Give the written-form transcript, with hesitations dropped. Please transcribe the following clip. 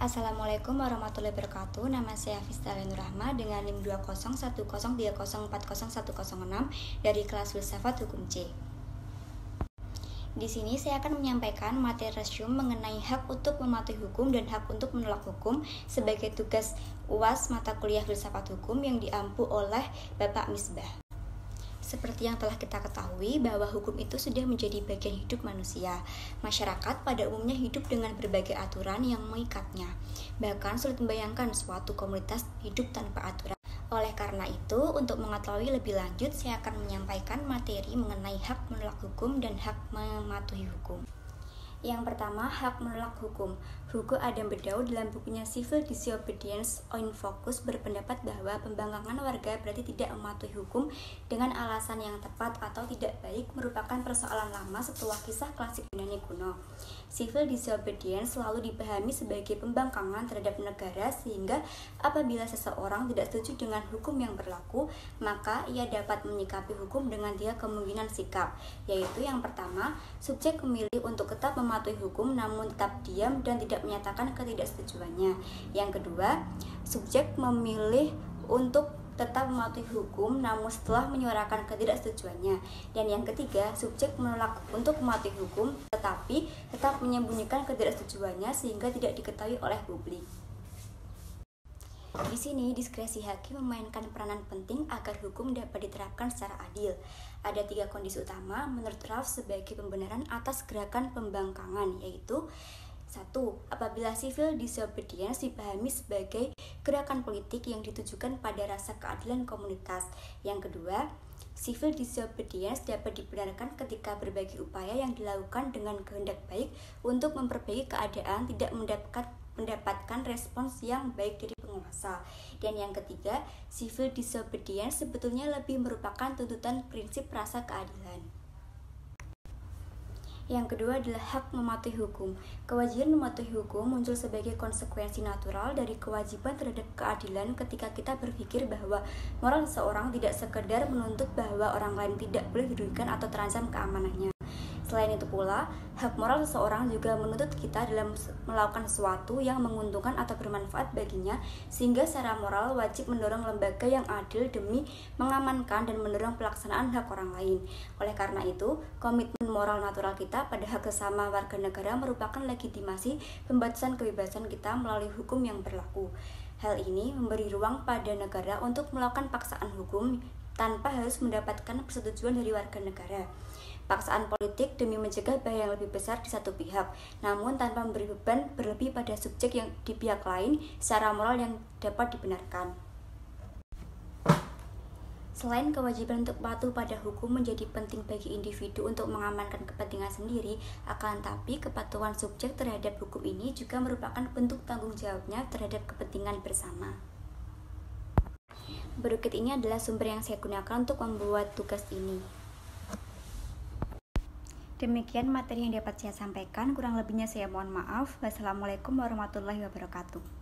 Assalamualaikum warahmatullahi wabarakatuh. Nama saya Fista Lenurahma dengan NIM 20103040106 dari kelas Filsafat Hukum C. Di sini saya akan menyampaikan materi resume mengenai hak untuk mematuhi hukum dan hak untuk menolak hukum sebagai tugas UAS mata kuliah Filsafat Hukum yang diampu oleh Bapak Misbah. Seperti yang telah kita ketahui bahwa hukum itu sudah menjadi bagian hidup manusia. Masyarakat pada umumnya hidup dengan berbagai aturan yang mengikatnya. Bahkan sulit membayangkan suatu komunitas hidup tanpa aturan. Oleh karena itu, untuk mengetahui lebih lanjut, saya akan menyampaikan materi mengenai hak menolak hukum dan hak mematuhi hukum. Yang pertama, hak menolak hukum. Hugo Adam Bedau dalam bukunya Civil Disobedience in Focus berpendapat bahwa pembangkangan warga berarti tidak mematuhi hukum dengan alasan yang tepat atau tidak baik merupakan persoalan lama setelah kisah klasik Yunani kuno. Civil disobedience selalu dipahami sebagai pembangkangan terhadap negara sehingga apabila seseorang tidak setuju dengan hukum yang berlaku, maka ia dapat menyikapi hukum dengan 3 kemungkinan sikap, yaitu yang pertama, subjek memilih untuk tetap mematuhi hukum namun tetap diam dan tidak menyatakan ketidaksetujuannya. Yang kedua, subjek memilih untuk tetap mematuhi hukum namun setelah menyuarakan ketidaksetujuannya. Dan yang ketiga, subjek menolak untuk mematuhi hukum tetapi tetap menyembunyikan ketidaksetujuannya sehingga tidak diketahui oleh publik. Di sini, diskresi hakim memainkan peranan penting agar hukum dapat diterapkan secara adil. Ada 3 kondisi utama menurut Ralph sebagai pembenaran atas gerakan pembangkangan, yaitu 1. Apabila civil disobedience dipahami sebagai gerakan politik yang ditujukan pada rasa keadilan komunitas. Yang kedua, civil disobedience dapat dibenarkan ketika berbagai upaya yang dilakukan dengan kehendak baik untuk memperbaiki keadaan tidak mendapatkan respons yang baik dari penguasa. Dan yang ketiga, civil disobedience sebetulnya lebih merupakan tuntutan prinsip rasa keadilan. Yang kedua adalah hak mematuhi hukum. Kewajiban mematuhi hukum muncul sebagai konsekuensi natural dari kewajiban terhadap keadilan ketika kita berpikir bahwa moral seseorang tidak sekedar menuntut bahwa orang lain tidak boleh dirugikan atau terancam keamanannya. Selain itu pula, hak moral seseorang juga menuntut kita dalam melakukan sesuatu yang menguntungkan atau bermanfaat baginya, sehingga secara moral wajib mendorong lembaga yang adil demi mengamankan dan mendorong pelaksanaan hak orang lain. Oleh karena itu, komitmen moral natural kita pada hak sesama warga negara merupakan legitimasi pembatasan kebebasan kita melalui hukum yang berlaku. Hal ini memberi ruang pada negara untuk melakukan paksaan hukum tanpa harus mendapatkan persetujuan dari warga negara. Paksaan politik demi mencegah bahaya yang lebih besar di satu pihak, namun tanpa memberi beban berlebih pada subjek yang di pihak lain secara moral yang dapat dibenarkan. Selain kewajiban untuk patuh pada hukum menjadi penting bagi individu untuk mengamankan kepentingan sendiri, akan tapi kepatuhan subjek terhadap hukum ini juga merupakan bentuk tanggung jawabnya terhadap kepentingan bersama. Berikut ini adalah sumber yang saya gunakan untuk membuat tugas ini. Demikian materi yang dapat saya sampaikan, kurang lebihnya saya mohon maaf. Wassalamualaikum warahmatullahi wabarakatuh.